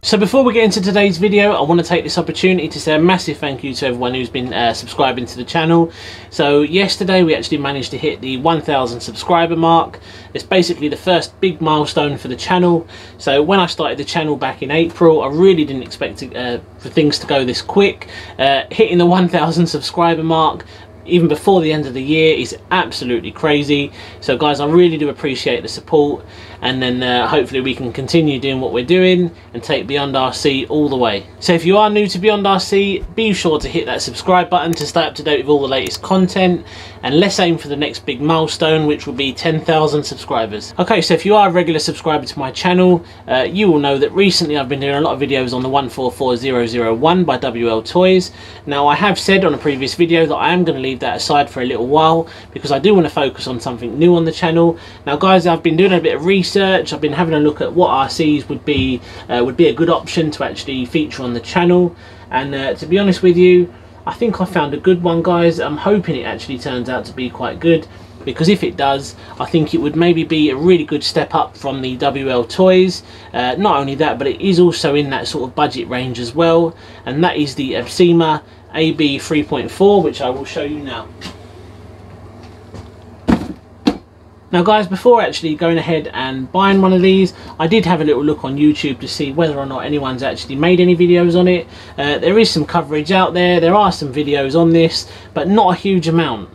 So before we get into today's video, I want to take this opportunity to say a massive thank you to everyone who's been subscribing to the channel. So yesterday we actually managed to hit the 1,000 subscriber mark. It's basically the first big milestone for the channel. So when I started the channel back in April, I really didn't expect for things to go this quick. Hitting the 1,000 subscriber mark even before the end of the year is absolutely crazy. So guys, I really do appreciate the support, and then hopefully we can continue doing what we're doing and take Beyond RC all the way. So if you are new to Beyond RC, be sure to hit that subscribe button to stay up to date with all the latest content, and let's aim for the next big milestone, which will be 10,000 subscribers. Okay, so if you are a regular subscriber to my channel, you will know that recently I've been doing a lot of videos on the 144001 by WL Toys. Now I have said on a previous video that I am going to leave that aside for a little while because I do want to focus on something new on the channel. Now guys, I've been doing a bit of research. I've been having a look at what RCs would be a good option to actually feature on the channel, and to be honest with you, I think I found a good one, guys. I'm hoping it actually turns out to be quite good, because if it does, I think it would maybe be a really good step up from the WL Toys. Not only that, but it is also in that sort of budget range as well, and that is the ABSIMA AB3.4, which I will show you now. Now guys, before actually going ahead and buying one of these, I did have a little look on YouTube to see whether or not anyone's actually made any videos on it. There is some coverage out there, there are some videos on this, but not a huge amount.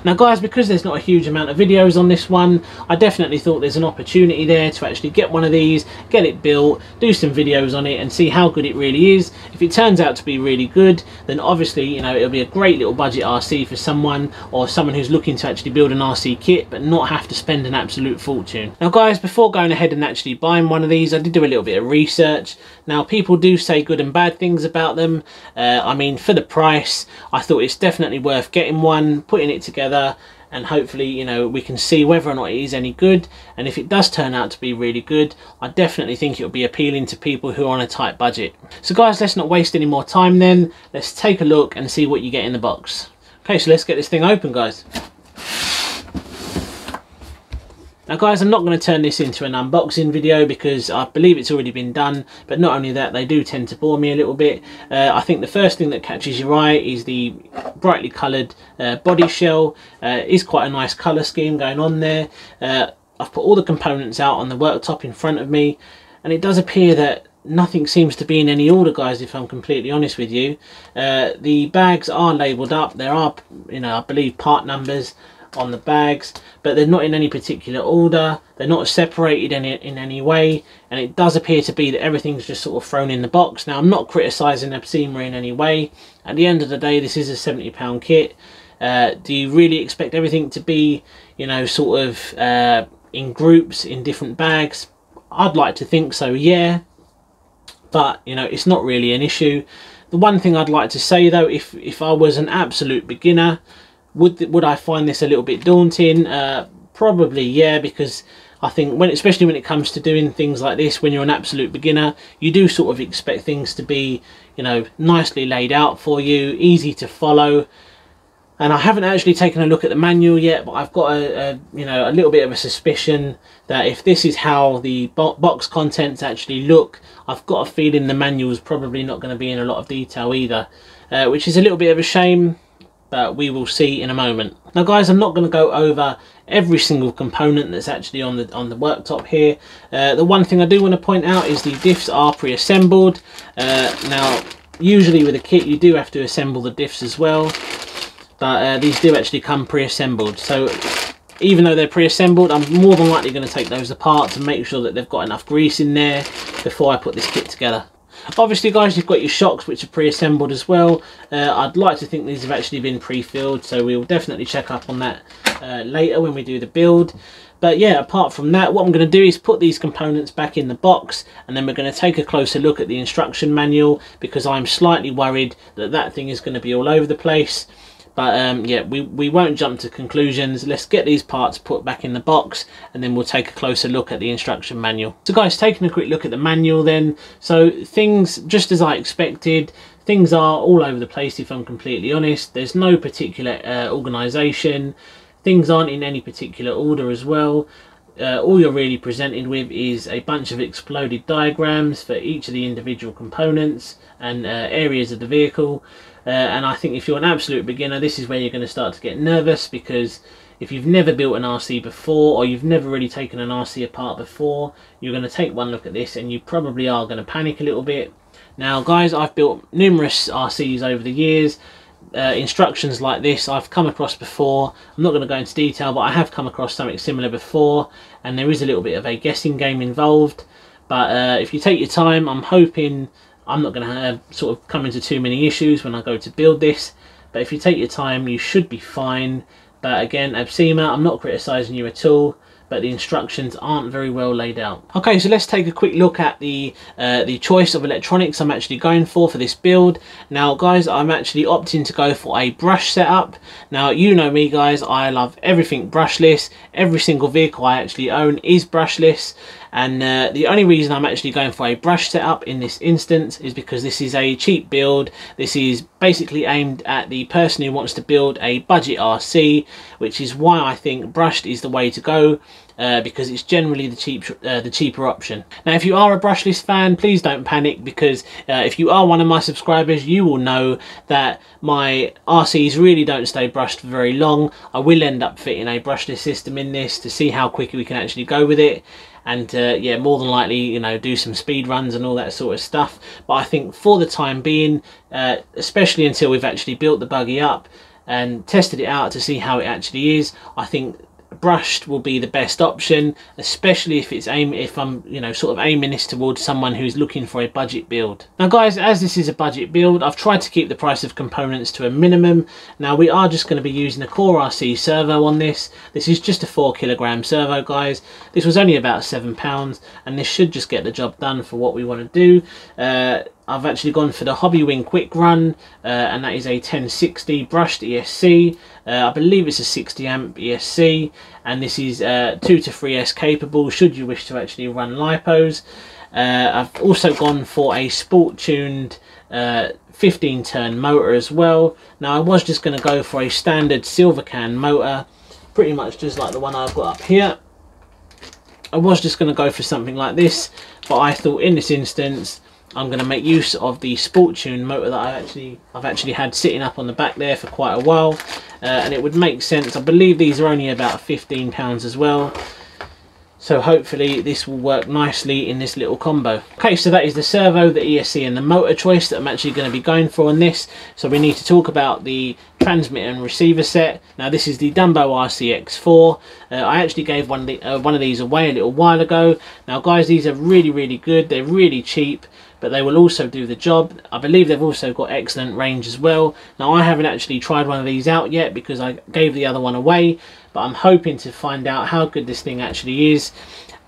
Now guys, because there's not a huge amount of videos on this one, I definitely thought there's an opportunity there to actually get one of these, get it built, do some videos on it and see how good it really is. If it turns out to be really good, then obviously, you know, it'll be a great little budget RC for someone, or someone who's looking to actually build an RC kit but not have to spend an absolute fortune. Now guys, before going ahead and actually buying one of these, I did do a little bit of research. Now people do say good and bad things about them. I mean, for the price, I thought it's definitely worth getting one, putting it together, and hopefully, you know, we can see whether or not it is any good. And if it does turn out to be really good, I definitely think it'll be appealing to people who are on a tight budget. So guys, let's not waste any more time then. Let's take a look and see what you get in the box. Okay, so let's get this thing open, guys. Now guys, I'm not going to turn this into an unboxing video because I believe it's already been done, but not only that, they do tend to bore me a little bit. I think the first thing that catches your eye is the brightly coloured body shell. Is quite a nice colour scheme going on there. I've put all the components out on the worktop in front of me, and it does appear that nothing seems to be in any order, guys, if I'm completely honest with you. The bags are labelled up. There are, you know, I believe part numbers on the bags, but they're not in any particular order. They're not separated in any way, and it does appear to be that everything's just sort of thrown in the box. Now, I'm not criticising ABSIMA in any way. At the end of the day, this is a £70 kit. Do you really expect everything to be, you know, sort of in groups in different bags? I'd like to think so, yeah, but you know, it's not really an issue. The one thing I'd like to say though, if I was an absolute beginner, would I find this a little bit daunting? Probably, yeah, because I think especially when it comes to doing things like this, when you're an absolute beginner, you do sort of expect things to be, you know, nicely laid out for you, easy to follow. And I haven't actually taken a look at the manual yet, but I've got you know, a little bit of a suspicion that if this is how the box contents actually look, I've got a feeling the manual is probably not going to be in a lot of detail either, which is a little bit of a shame, but we will see in a moment. Now guys, I'm not going to go over every single component that's actually on the worktop here. The one thing I do want to point out is the diffs are pre-assembled. Now usually with a kit you do have to assemble the diffs as well, but these do actually come pre-assembled. So even though they're pre-assembled, I'm more than likely going to take those apart to make sure that they've got enough grease in there before I put this kit together. Obviously guys, you've got your shocks which are pre-assembled as well. I'd like to think these have actually been pre-filled, so we'll definitely check up on that later when we do the build. But yeah, apart from that, what I'm going to do is put these components back in the box, and then we're going to take a closer look at the instruction manual, because I'm slightly worried that that thing is going to be all over the place. But yeah, we won't jump to conclusions. Let's get these parts put back in the box, and then we'll take a closer look at the instruction manual. So guys, taking a quick look at the manual then. So things, just as I expected, things are all over the place if I'm completely honest. There's no particular organisation. Things aren't in any particular order as well. all you're really presented with is a bunch of exploded diagrams for each of the individual components and areas of the vehicle. And I think if you're an absolute beginner, this is where you're going to start to get nervous, because if you've never built an RC before, or you've never really taken an RC apart before, you're going to take one look at this and you probably are going to panic a little bit. Now guys, I've built numerous RCs over the years. Instructions like this I've come across before. I'm not going to go into detail, but I have come across something similar before, and there is a little bit of a guessing game involved. But if you take your time, I'm hoping I'm not going to sort of come into too many issues when I go to build this. But if you take your time, you should be fine. But again, ABSIMA, I'm not criticising you at all, but the instructions aren't very well laid out. Okay, so let's take a quick look at the choice of electronics I'm actually going for this build. Now guys, I'm actually opting to go for a brush setup. Now you know me guys, I love everything brushless. Every single vehicle I actually own is brushless. And the only reason I'm actually going for a brush setup in this instance is because this is a cheap build. This is basically aimed at the person who wants to build a budget RC, which is why I think brushed is the way to go, because it's generally the cheaper option. Now if you are a brushless fan, please don't panic, because if you are one of my subscribers, you will know that my RCs really don't stay brushed for very long. I will end up fitting a brushless system in this to see how quickly we can actually go with it. And yeah, more than likely, you know, do some speed runs and all that sort of stuff. But I think for the time being, especially until we've actually built the buggy up and tested it out to see how it actually is, I think brushed will be the best option, especially if I'm, you know, sort of aiming this towards someone who's looking for a budget build. Now guys, as this is a budget build, I've tried to keep the price of components to a minimum. Now we are just going to be using a Core RC servo on this. This is just a 4 kilogram servo guys. This was only about £7, and this should just get the job done for what we want to do. I've actually gone for the Hobby Wing Quick Run, and that is a 1060 brushed ESC. I believe it's a 60 amp ESC, and this is 2 to 3S capable should you wish to actually run lipos. I've also gone for a sport tuned 15 turn motor as well. Now I was just going to go for a standard silver can motor, pretty much just like the one I've got up here. I was just going to go for something like this, but I thought in this instance I'm going to make use of the sport tune motor that I've actually had sitting up on the back there for quite a while, and it would make sense. I believe these are only about £15 as well, so hopefully this will work nicely in this little combo. Okay, so that is the servo, the ESC and the motor choice that I'm actually going to be going for on this. So we need to talk about the transmitter and receiver set. Now this is the Dumbo RCX4. I actually gave one of these away a little while ago. Now guys, these are really good. They're really cheap, but they will also do the job. I believe they've also got excellent range as well. Now I haven't actually tried one of these out yet because I gave the other one away, but I'm hoping to find out how good this thing actually is.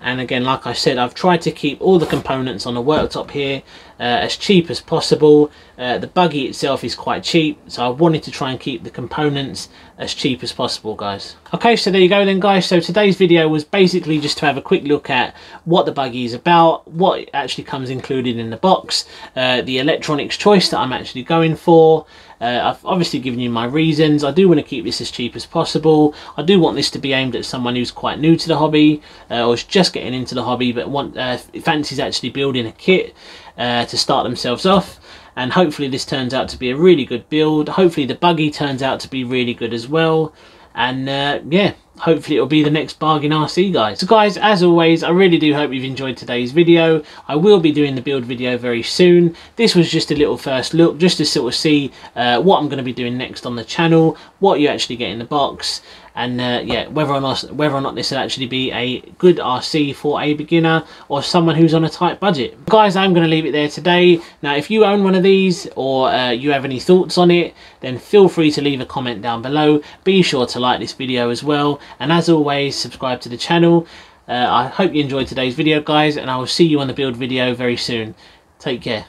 And again, like I said, I've tried to keep all the components on the worktop here as cheap as possible. The buggy itself is quite cheap, so I wanted to try and keep the components as cheap as possible, guys. Okay, so there you go then, guys. So today's video was basically just to have a quick look at what the buggy is about, what actually comes included in the box, the electronics choice that I'm actually going for. I've obviously given you my reasons. I do want to keep this as cheap as possible. I do want this to be aimed at someone who's quite new to the hobby, or is just getting into the hobby but fancies actually building a kit to start themselves off. And hopefully this turns out to be a really good build. Hopefully the buggy turns out to be really good as well. And yeah, hopefully it'll be the next bargain RC, guys. So guys, as always, I really do hope you've enjoyed today's video. I will be doing the build video very soon. This was just a little first look, just to sort of see what I'm going to be doing next on the channel, what you actually get in the box, and yeah, whether or not this will actually be a good RC for a beginner or someone who's on a tight budget. Guys, I'm going to leave it there today. Now if you own one of these, or you have any thoughts on it, then feel free to leave a comment down below. Be sure to like this video as well, and as always, subscribe to the channel. I hope you enjoyed today's video, guys, and I will see you on the build video very soon. Take care.